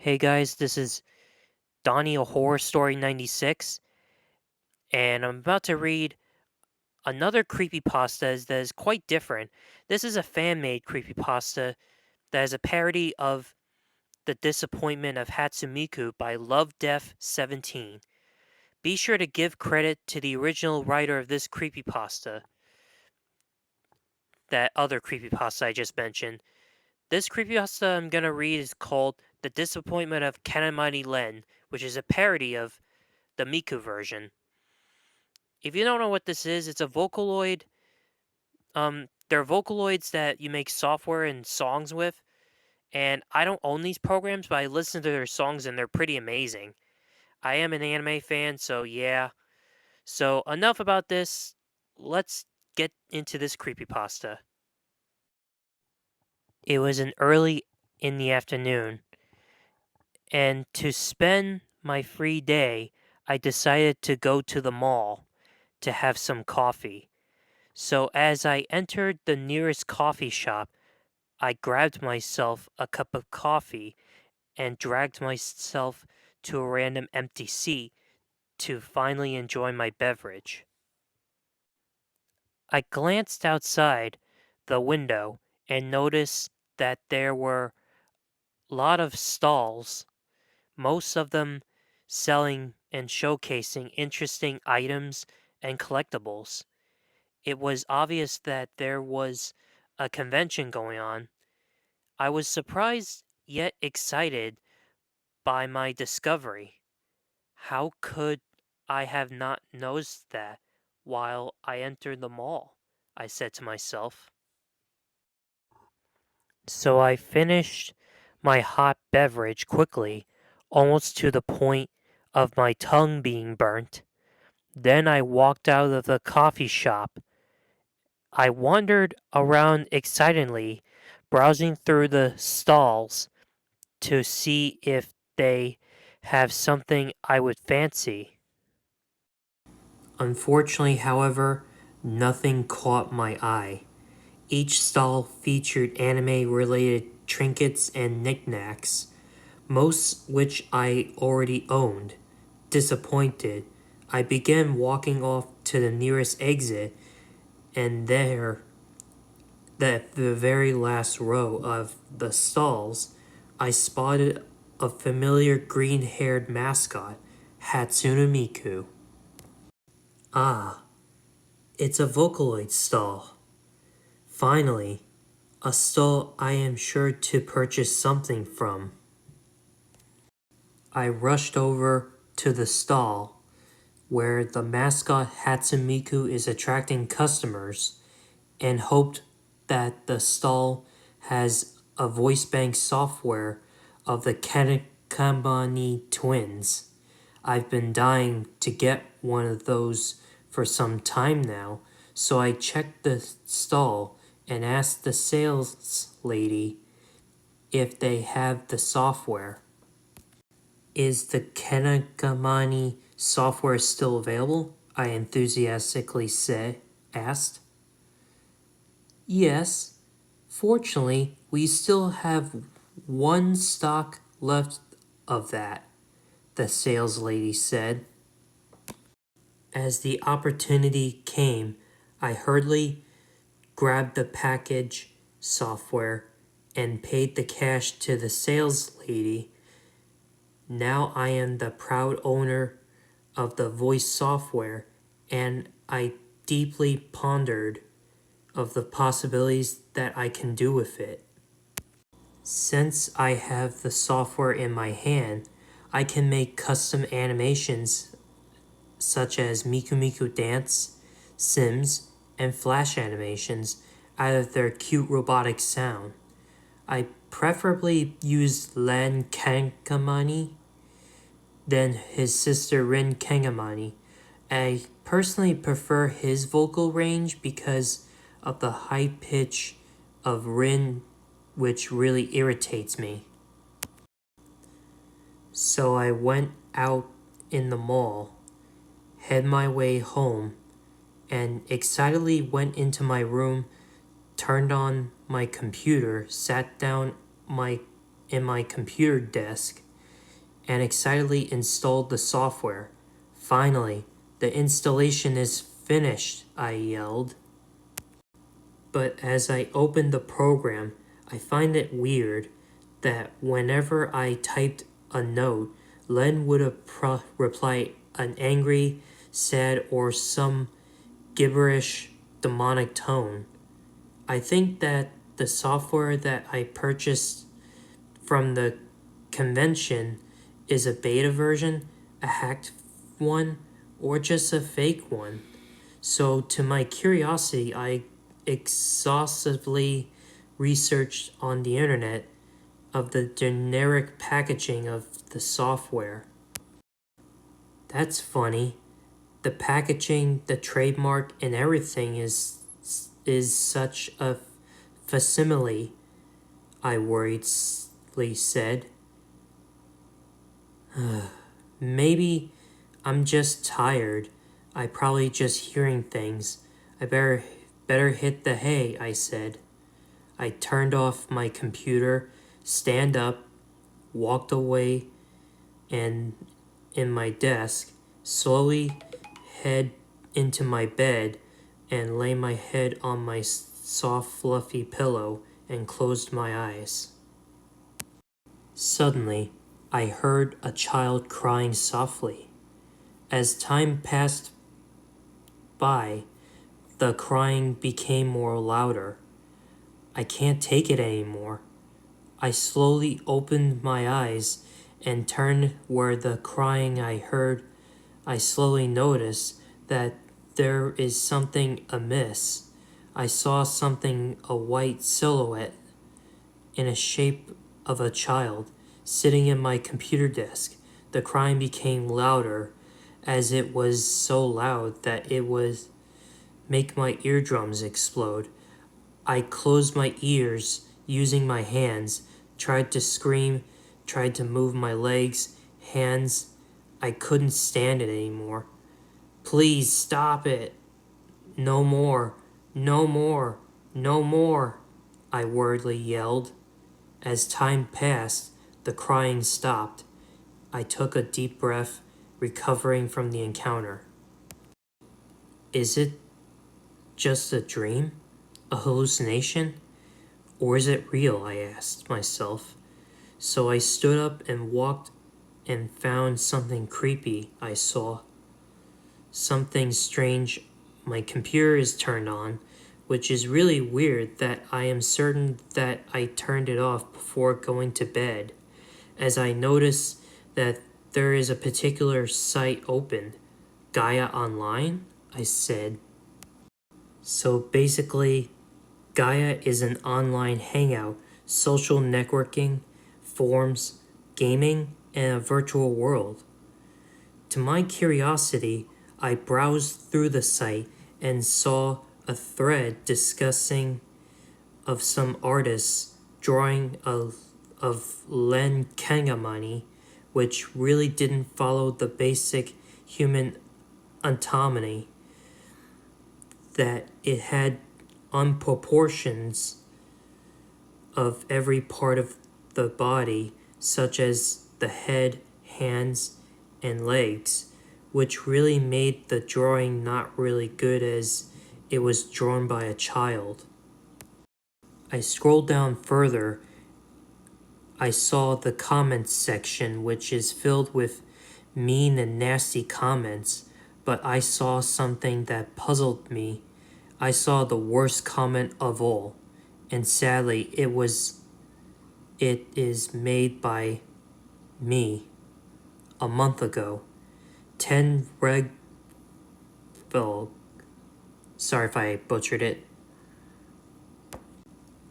Hey guys, this is Donnie a Horror Story 96, and I'm about to read another creepypasta that is quite different. This is a fan-made creepypasta that is a parody of The Disappointment of Hatsumiku by Love Deaf 17. Be sure to give credit to the original writer of this creepypasta, that other creepypasta I just mentioned. This creepypasta I'm gonna read is called The Disappointment of Kagamine Len, which is a parody of the Miku version. If you don't know what this is, it's a Vocaloid. They're Vocaloids that you make software and songs with. And I don't own these programs, but I listen to their songs and they're pretty amazing. I am an anime fan, so yeah. So enough about this. Let's get into this creepypasta. It was an early in the afternoon, and to spend my free day, I decided to go to the mall to have some coffee. So as I entered the nearest coffee shop, I grabbed myself a cup of coffee and dragged myself to a random empty seat to finally enjoy my beverage. I glanced outside the window and noticed that there were a lot of stalls, most of them selling and showcasing interesting items and collectibles. It was obvious that there was a convention going on. I was surprised yet excited by my discovery. How could I have not noticed that while I entered the mall? I said to myself. So I finished my hot beverage quickly, almost to the point of my tongue being burnt. Then I walked out of the coffee shop. I wandered around excitedly, browsing through the stalls to see if they have something I would fancy. Unfortunately, however, nothing caught my eye. Each stall featured anime related trinkets and knickknacks, most which I already owned. Disappointed, I began walking off to the nearest exit, and there, at the very last row of the stalls, I spotted a familiar green haired mascot, Hatsune Miku. Ah, it's a Vocaloid stall. Finally, a stall I am sure to purchase something from. I rushed over to the stall where the mascot Hatsune Miku is attracting customers and hoped that the stall has a voice bank software of the Katakambani twins. I've been dying to get one of those for some time now, so I checked the stall and asked the sales lady if they have the software. Is the Katakambani software still available? I enthusiastically asked. Yes, fortunately, we still have one stock left of that, the sales lady said. As the opportunity came, I hurriedly grabbed the package software and paid the cash to the sales lady. Now I am the proud owner of the voice software, and I deeply pondered of the possibilities that I can do with it. Since I have the software in my hand, I can make custom animations such as Miku Miku Dance, Sims, and Flash animations out of their cute robotic sound. I preferably use Len Kangamani than his sister Rin Kangamani. I personally prefer his vocal range because of the high pitch of Rin, which really irritates me. So I went out in the mall, head my way home, and excitedly went into my room, turned on my computer, sat down in my computer desk, and excitedly installed the software. Finally, the installation is finished, I yelled. But as I opened the program, I find it weird that whenever I typed a note, Len would reply an angry, sad, or some gibberish demonic tone. I think that the software that I purchased from the convention is a beta version, a hacked one, or just a fake one. So, to my curiosity, I exhaustively researched on the internet of the generic packaging of the software. That's funny. The packaging, the trademark, and everything is such a facsimile, I worriedly said. Maybe I'm just tired. I probably just hearing things. I better hit the hay, I said. I turned off my computer, stand up, walked away, and in my desk, slowly head into my bed and lay my head on my soft fluffy pillow and closed my eyes. Suddenly, I heard a child crying softly. As time passed by, the crying became more louder. I can't take it anymore. I slowly opened my eyes and turned where the crying I heard. I slowly noticed that there is something amiss. I saw something, a white silhouette in a shape of a child, sitting in my computer desk. The crying became louder, as it was so loud that it would make my eardrums explode. I closed my ears using my hands, tried to scream, tried to move my legs, hands. I couldn't stand it anymore. Please stop it. No more, no more, no more, I worriedly yelled. As time passed, the crying stopped. I took a deep breath, recovering from the encounter. Is it just a dream? A hallucination? Or is it real? I asked myself. So I stood up and walked and found something creepy I saw. Something strange. My computer is turned on, which is really weird that I am certain that I turned it off before going to bed, as I notice that there is a particular site open. Gaia Online? I said. So basically, Gaia is an online hangout, social networking, forums, gaming, and a virtual world. To my curiosity, I browsed through the site and saw a thread discussing of some artists drawing of Len Kagamine, which really didn't follow the basic human anatomy, that it had unproportions of every part of the body, such as the head, hands, and legs, which really made the drawing not really good as it was drawn by a child. I scrolled down further. I saw the comments section, which is filled with mean and nasty comments, but I saw something that puzzled me. I saw the worst comment of all, and sadly it is made by me a month ago. 10 reg sorry if I butchered it.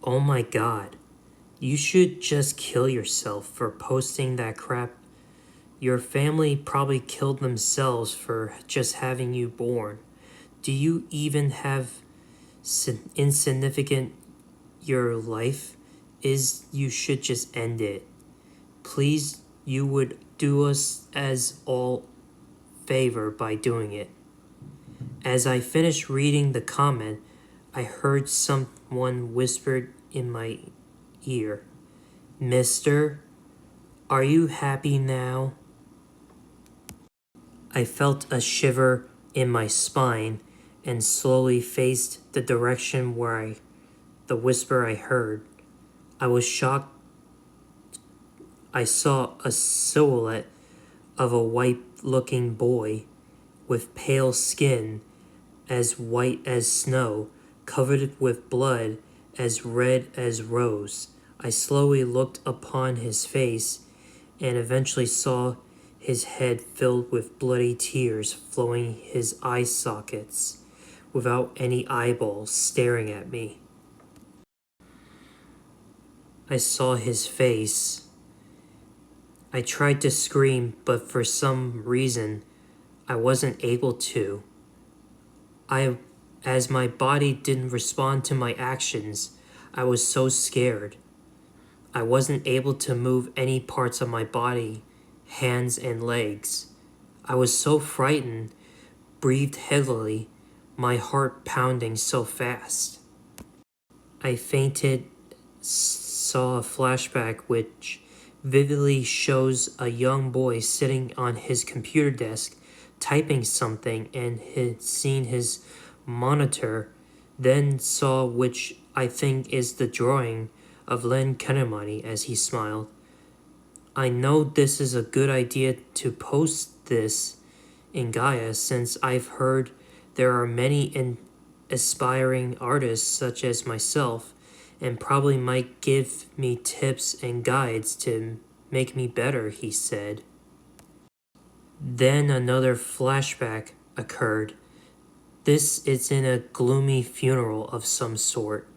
Oh my god. You should just kill yourself for posting that crap. Your family probably killed themselves for just having you born. Do you even have insignificant your life is? You should just end it. Please, you would do us as all favor by doing it. As I finished reading the comment, I heard someone whispered in my ear, Mister, Are you happy now? I felt a shiver in my spine and slowly faced the direction where the whisper I heard. I was shocked. I saw a silhouette of a white-looking boy with pale skin as white as snow, covered with blood as red as rose. I slowly looked upon his face and eventually saw his head filled with bloody tears flowing his eye sockets without any eyeballs staring at me. I saw his face. I tried to scream, but for some reason I wasn't able to. As my body didn't respond to my actions, I was so scared. I wasn't able to move any parts of my body, hands and legs. I was so frightened, breathed heavily, my heart pounding so fast. I fainted, saw a flashback which vividly shows a young boy sitting on his computer desk typing something and had seen his monitor, then saw which I think is the drawing of Len Kagamine as he smiled. I know this is a good idea to post this in Gaia since I've heard there are many aspiring artists such as myself and probably might give me tips and guides to make me better, he said. Then another flashback occurred. This is in a gloomy funeral of some sort,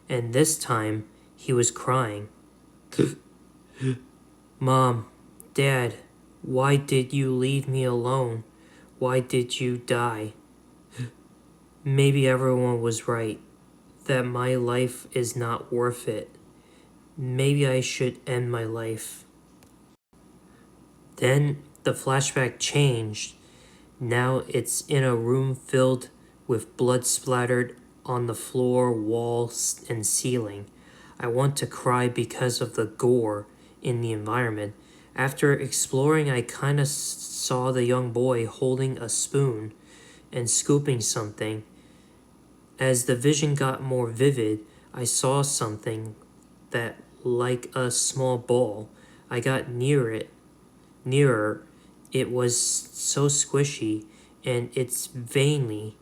and this time he was crying. Mom, Dad, why did you leave me alone? Why did you die? Maybe everyone was right, that my life is not worth it. Maybe I should end my life. Then the flashback changed. Now it's in a room filled with blood splattered on the floor, walls, and ceiling. I want to cry because of the gore in the environment. After exploring, I kinda saw the young boy holding a spoon and scooping something. As the vision got more vivid, I saw something that like a small ball. I got nearer. It was so squishy and it's veiny.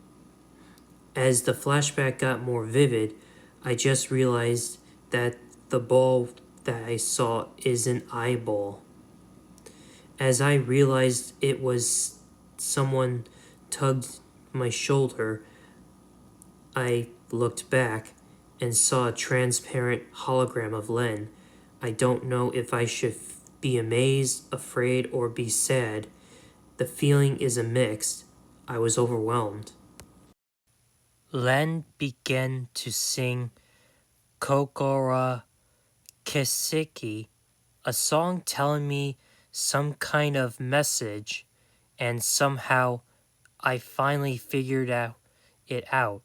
As the flashback got more vivid, I just realized that the ball that I saw is an eyeball. As I realized it was someone tugged my shoulder, I looked back and saw a transparent hologram of Len. I don't know if I should be amazed, afraid, or be sad. The feeling is a mix. I was overwhelmed. Len began to sing Kokora Kiseki, a song telling me some kind of message, and somehow I finally figured it out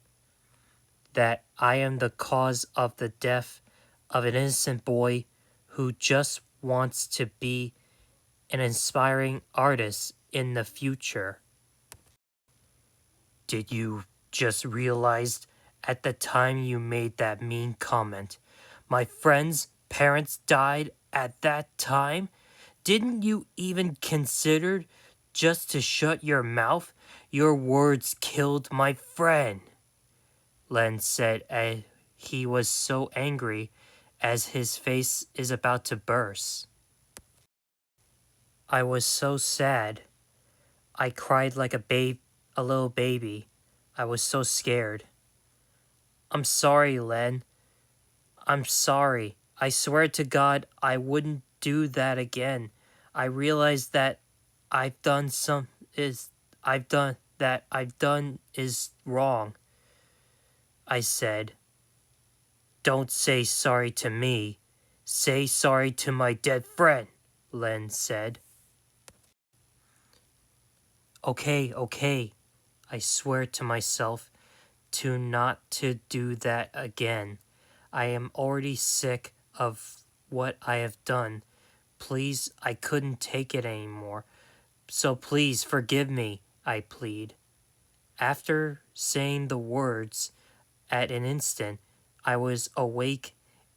that I am the cause of the death of an innocent boy who just wants to be an inspiring artist in the future. Did you just realize at the time you made that mean comment, my friend's parents died at that time? Didn't you even consider just to shut your mouth? Your words killed my friend, Len said. He was so angry as his face is about to burst. I was so sad. I cried like a little baby. I was so scared. I'm sorry, Len. I'm sorry. I swear to God I wouldn't do that again. I realize that I've done some is I've done is wrong. I said. Don't say sorry to me. Say sorry to my dead friend, Len said. Okay, I swear to myself to not to do that again. I am already sick of what I have done, Please, I couldn't take it anymore. So please forgive me, I plead. After saying the words, at an instant, I was awake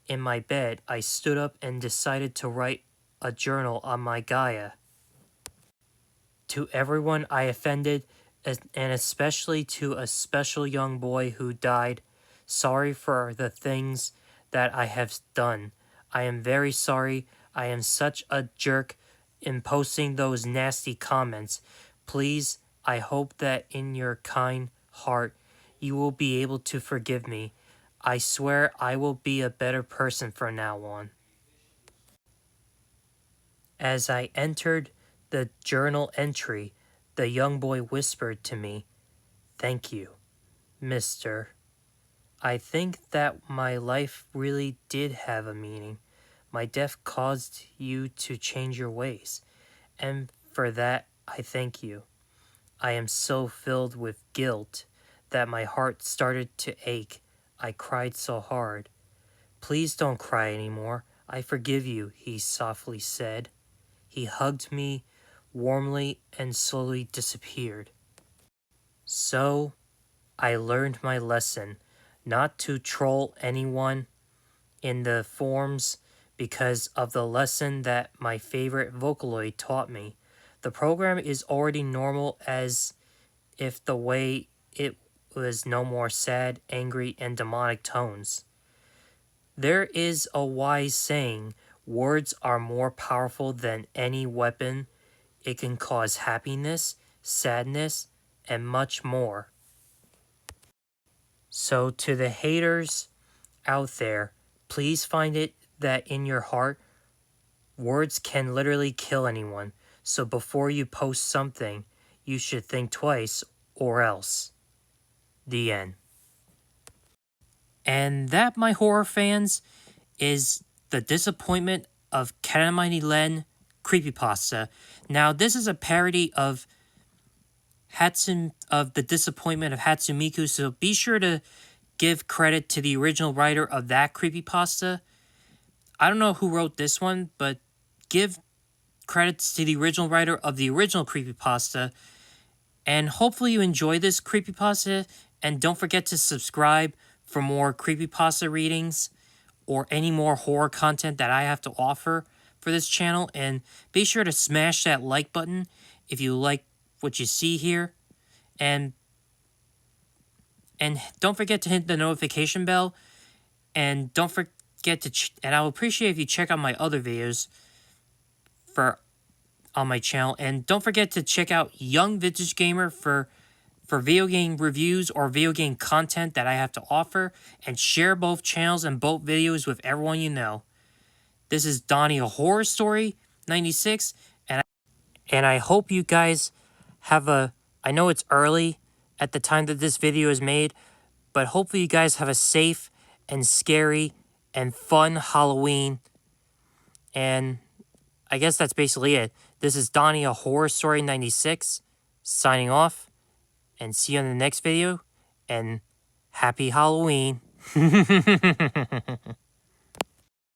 in my bed. I stood up and decided to write a journal on my Gaia. To everyone I offended, and especially to a special young boy who died, sorry for the things that I have done. I am very sorry. I am such a jerk in posting those nasty comments. Please, I hope that in your kind heart you will be able to forgive me. I swear I will be a better person from now on. As I entered the journal entry, the young boy whispered to me, "Thank you, mister. I think that my life really did have a meaning. My death caused you to change your ways, and for that I thank you. I am so filled with guilt that my heart started to ache. I cried so hard. Please don't cry anymore. I forgive you," he softly said. He hugged me warmly and slowly disappeared. So I learned my lesson, not to troll anyone in the forums because of the lesson that my favorite Vocaloid taught me. The program is already normal, as if the way it was no more sad, angry, and demonic tones. There is a wise saying, words are more powerful than any weapon. It can cause happiness, sadness, and much more. So to the haters out there, please find it that in your heart, words can literally kill anyone. So before you post something, you should think twice, or else. The end. And that, my horror fans, is the disappointment of Kagamine Len creepypasta. Now, this is a parody of the disappointment of Hatsumiku, so be sure to give credit to the original writer of that creepypasta. I don't know who wrote this one, but give credits to the original writer of the original creepypasta. And hopefully you enjoy this creepypasta, and don't forget to subscribe for more creepypasta readings or any more horror content that I have to offer for this channel. And be sure to smash that like button if you like what you see here. And don't forget to hit the notification bell. And don't forget to and I'll appreciate if you check out my other videos on my channel. And don't forget to check out Young Vintage Gamer for video game reviews or video game content that I have to offer, and share both channels and both videos with everyone you know. This is Donnie, a Horror Story 96, and I hope you guys have I know it's early at the time that this video is made, but hopefully you guys have a safe and scary and fun Halloween. And I guess that's basically it. This is Donnie, a Horror Story 96, signing off, and see you in the next video, and happy Halloween.